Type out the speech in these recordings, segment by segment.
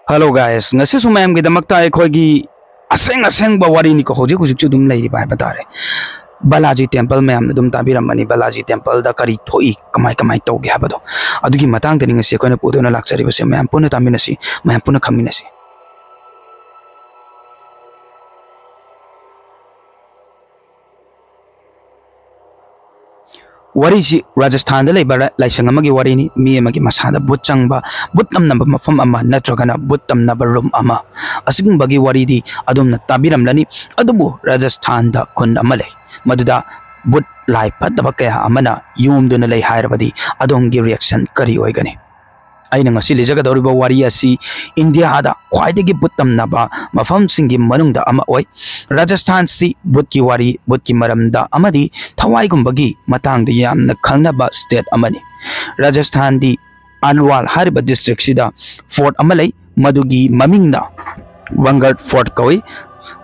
Hello guys, ngasi su mayam gi damakta akhoi gi aseng ba wari ni ko hojik hojik chu dum lei ba batare. Balaji temple mayam na dum tabiramani Balaji temple da kari thoi kamai to gi habado. Adugi matang tani ngasi ko na pudona lakchari base mayam puna taminasi mayam puna khaminasi. Wari si Rajasthan da leiba laisang amagi wari ni mi amagi masada but changba but namnaba mafam ama natragana but tamnaba room ama asiging bagi wari di adom na tabiramlani adubu Rajasthan da kun amale maduda but lai pataba kaya amana yum do na lay hairabadi adongi reaction kari oigani aina ngasi lijagadoriba wari asi India ada khwaidagi but tamnaba mafam singi manungda ama oi Rajasthan si but ki wari but ki maramda amadi thawai gumbagi matang da yamna khangnaba state amani Rajasthan di Alwal hariba district sida fort amalai madugi mamingda Vanguard fort kawai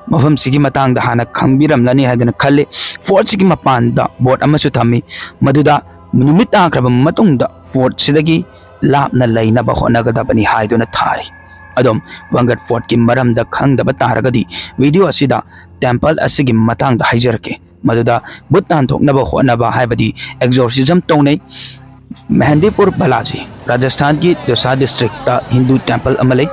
mafam sigi matang da hana khangbiramlani hadana khalle fort sigi mapanda boat amasu thami maduda numit akraba matungda fort sidagi lapna laina ba honagadabani haiduna thari adom Vanguard fort ki maramda khangdaba taragadi video asida temple asigi matang da haijarke maduda butan thoknaba honaba haibadi exorcism tonai Mehendipur Balaji Rajasthan ki Dosa district ta Hindu temple amalai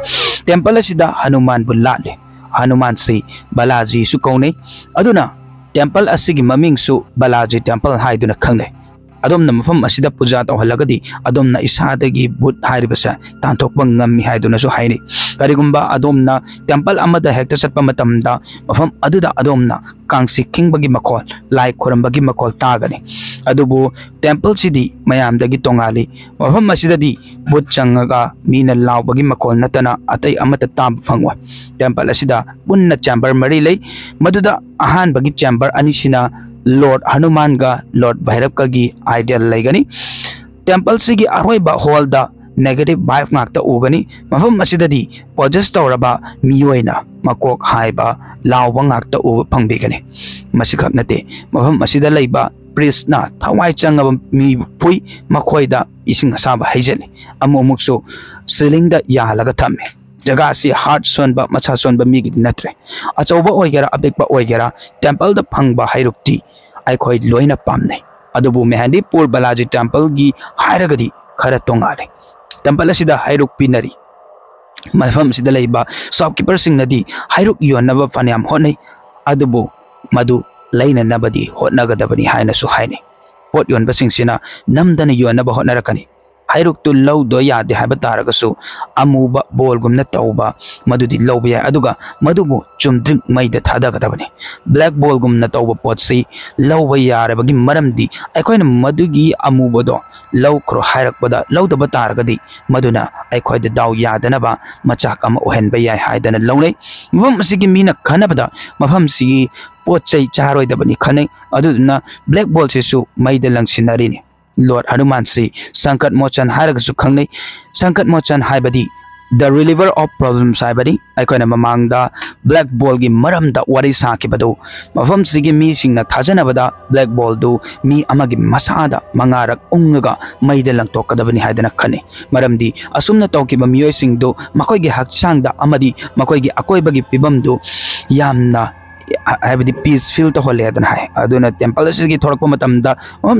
temple asida Hanuman bullale Hanuman si Balaji su kaunai aduna temple asigi maming su Balaji temple haiduna khangnai adom na mafam asida puja to halagadi adom na isadagi but hairibasa tanthokpa ngammi haiduna su haini karigumba adom na temple amada hekta satpa matamda mafam aduda adom na kangsi kingbagi makol lai khorambagi makol tagani adubu temple sidi mayamdagi tongali mafam asidadi but changaga mina lawbagi makol natana atai amata tab phangwa temple asida bunna chamber mari lei maduda ahan bagi chamber anisina Lord Hanuman ga Lord Bhairab ka gi ideal laigani temple sigi aroiba hall da negative vibe ngakta ugani mafam asidadi possess tawraba miyoina makok haiba lawba ngakta u phangbigani masikak nate mafam asida leiba priest na thawai changaba mi pui makhoida ising asaba haijali amomukso ceiling da yalaga thamme jaga si heart sonba macha sonba mi gi natre achauba oigera abekba oigera temple da phangba hairukti ai khoi loina pamne adubu Mehendipur Balaji temple gi hairagadi khara tongale temple asida hairuk pinari mafam sida leiba shopkeeper singnadi hairuk yonaba fanyam honai adubu madu laina nabadi hotnagadabani haina su haini pot yonba singsina namdana yonaba hotnarakani hairuk tu low do yade haba taragasu amuba bol gumna tauba madudi lowba ya aduga madubu chumdring maida thadagadabani black ball gumna tauba potsi lowba yarabagi maramdi aikoina madugi amuba do low kro hairak bada low da bataragadi maduna aikoida daw yadanaba machak ama ohenba yai haidana lownai mafam sigi mina khanabada mafam sigi potchai charoidabani khanai aduna black ball sisu maida langsinari ni Lord Hanuman si Sankat Mochan Haragasu Khangnei Sankat Mochan haibadi the reliever of problems haibadi aikoina mamangda black ball gi maramda wari sakibadu mafam sigi mi singna thajanabada black ball du mi amagi masada mangarak ungaga maida langtokadabani haidana khane maramdi asumna tawkiba miyoi singdu makoigi hakchangda amadi makoigi akoibagi pibamdu yamna haibadi peace feel to hole adan hai aduna temple sigi thorakpa matamda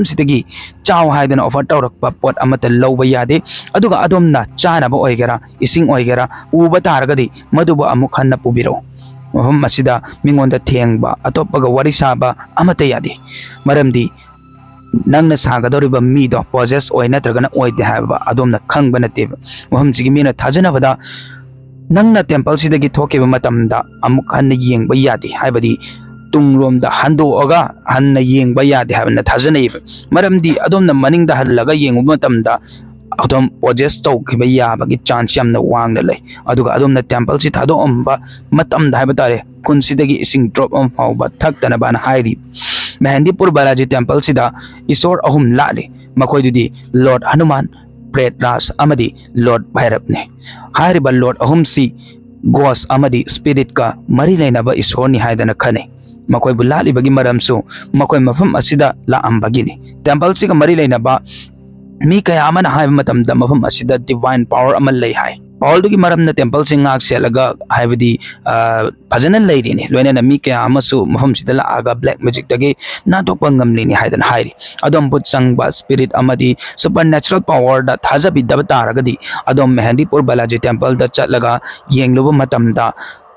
sitagi chaw haidana offer tawrakpa pot amata lowba yade aduga adomna chana ba oigera ising oigera uba taragadi maduba amuk hanna pubiro masida mingonda thengba atopaga warisaba amata yade maramdi nangna sagadoriba mi do possess oi natragana oide haba adomna khangba nate sigi mina thajanabada nangna temple sidagi thokeba matamda amuk hanna yengba yade haibadi tungromda handoga hanna yengba yade habna thajanai maramdi adomna maningda hallaga yengu matamda adom possess tawkiba yabagi chance yamna wangna lei aduga adomna temple si thado amba matamda haibatare kunsidagi ising drop on fawba thaktana bana hairi Mehendipur Balaji temple sida isor ahum lale makoidudi Lord Hanuman Pret Ras amadi Lord Bhairab ne hairiba Lord ahum si ghost amadi spirit ka mari lainaba isor ni haidana khane makoi bulali bagi maramsu makoi mafam asida la ambagini temple si ka mari lainaba mi kaya amana hai matamda mafam asida divine power amal lay hai पावल मरम temple से सेलगी फजन लेरीने लोनना मी क्या मफम से लाग black magic नाटोप गमलीनी अदम बुत चंब spirit super natural power थाजबीदब तारगदी अदम Mehandipur Balaji temple चलगा येंगलुब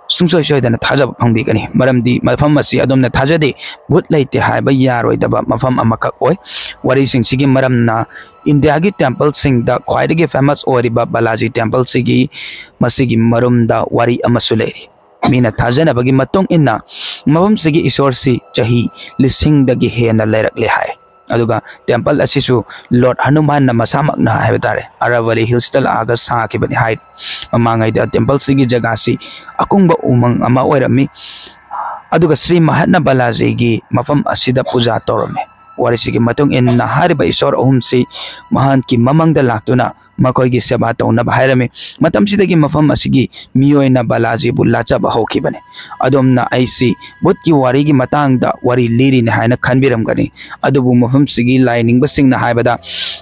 सुंसोय सोयदना थाजब फंगबीगनी मरमदी मफम असि अदमना थाजदे भूत लेते हायबा यारोयदबा मफम अमखक ओय वरी सिंगसिगी मरमना इंडिया की टेम्पल सिंगदा ख्वाइदगी फेमस ओरिबा बालाजी टेम्पल सिगी मसिगी मरुमदा वरी अमसु लेरी मीना थाजनबगी मतुंग इन्ना मफम सिगी ईश्वर सि चही लिसिंगदगी हेना लेरकले हाय अदुगा टेम्पल असिसु लॉर्ड हनुमान मसामकना है तारे अरावली हिल्स लाग साखिबनी हाय ममांगैदा टेम्पल सिगी जगह सि अकुंग उमंग अमा ओइरमी अदुगा श्री महात्मा बालाजी की मफम असिदा पूजा तौरमे वारिसिगी मतुंग इन्ना हारिबा ईश्वर अहुम से महान की ममंगदा लाक्तुना मखोयगी सेवा तौनब हायरमे मतमसिदगी मफम असिगी मियोयना बालाजी बुल्लाचब हौखिबने अदोमना आइसी बुत की वारी की मतंगदा वारी लीरी ने हायना खनबिरमगनी अदुबु मफम सिगी लाइनिंग सिंगना हायबदा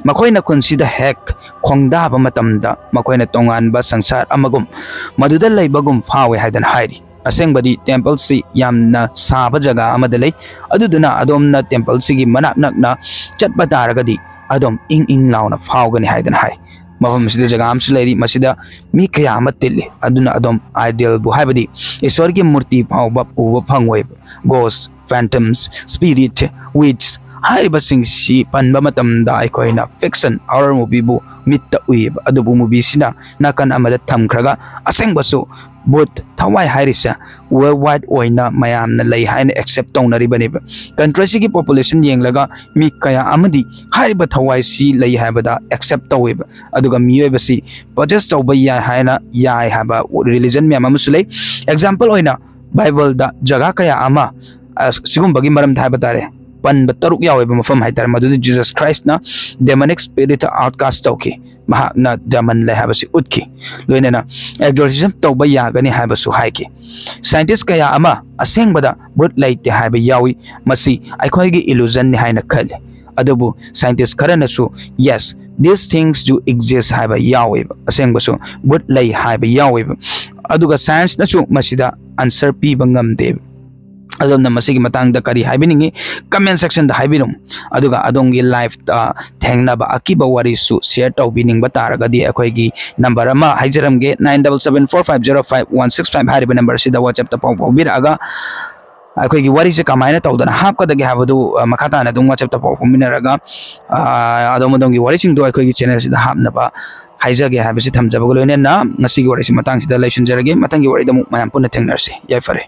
मखोयना खुनसिदा हेक खोंगदाब मतमदा मखोयना तोंगानबा संसार अमगुम मदुदा लैबगुम फावे हायदन हायरी असेंबदी टेम्पल से यामना साब जगह अमद लै अदुदुना अदोमना टेम्पल सिगी मनाक नकना चटबा तारगदी अदोम इंग इंग लाउना फावगनी हायदन हाय मफम सिदा जगह अमसु लेरी मसिदा मी कया अमा तिल्ले अदुना अदोम आइडियल बु हायबदी ईश्वर की मूर्ति फावबा उबा फंगवे गोस्ट फैंटम्स स्पिरिट विच हारिबा सिंगसी पनबा मतमदा अखोइना फिक्शन हॉरर मूवी बु मित्ता उइब अदुबु मूवी सिना नाकन अमदा थमखरगा असेंगबसु बुत थवाई हारिसा वर्ल्ड वाइड ओइना मयामना लई हाइना एक्सेप्ट तौनरिबने कंट्री की पॉपुलेशन येंगलगा मी कया अमदी हारिबा थवाई सी लई हाबदा एक्सेप्ट तौवेब अदुगा मियोबसी पजेस्ट तौबा या हाइना याय हाबा रिलीजन म्याम अमसु लई एग्जांपल ओइना बाइबल दा जगह कया अमा सिगुंबगी मरम थाबा तारे पन तरुक यावेब मफम हाइतार मदुदि जीसस क्राइस्ट ना डेमोनिक स्पिरिट आउटकास्ट तौकी महाकना दमन ले हाबसी उतकी लोइनेना एक्सोर्सिज्म तौबा यागनी हाबसु हाइकी साइंटिस्ट कया अमा असेंगबदा बुत लैते हाबा यावी मसी अखोइगी इल्यूजन नि हाइना खले अदुबु साइंटिस्ट खरनसु yes these things do exist हाबा यावे असेंगबसु बुत लै हाबा यावे अदुगा साइंस नसु मसिदा आंसर पी बंगम देव अदोमना मसिगी मतंगदा करी हाइबिनिंगी कमेंट सेक्शन दा हाइबिनुम अदुगा अदोंगी लाइफ ता थेंगनाबा अकीबा वारिसु शेयर तौबिनिंग बतारगदी अखोइगी नंबर अमा हाइजरमगे 9774505165 हारिबा नंबर सिदा WhatsApp ता पाउ पाउबिरागा अखोइगी वारी से कमायना तौदना हापकदगे हाबदु मखाताना दुम WhatsApp ता पाउ पाउमिनरगा अदोमदोंगी वारिसिंग दो अखोइगी चैनल सिदा हापनबा हाइजगे हाबसि थमजबगो लोइनेना ngasi gi wari si matang sida laisun jarage matang gi wari da mu mayam punna thengnar se yai fare।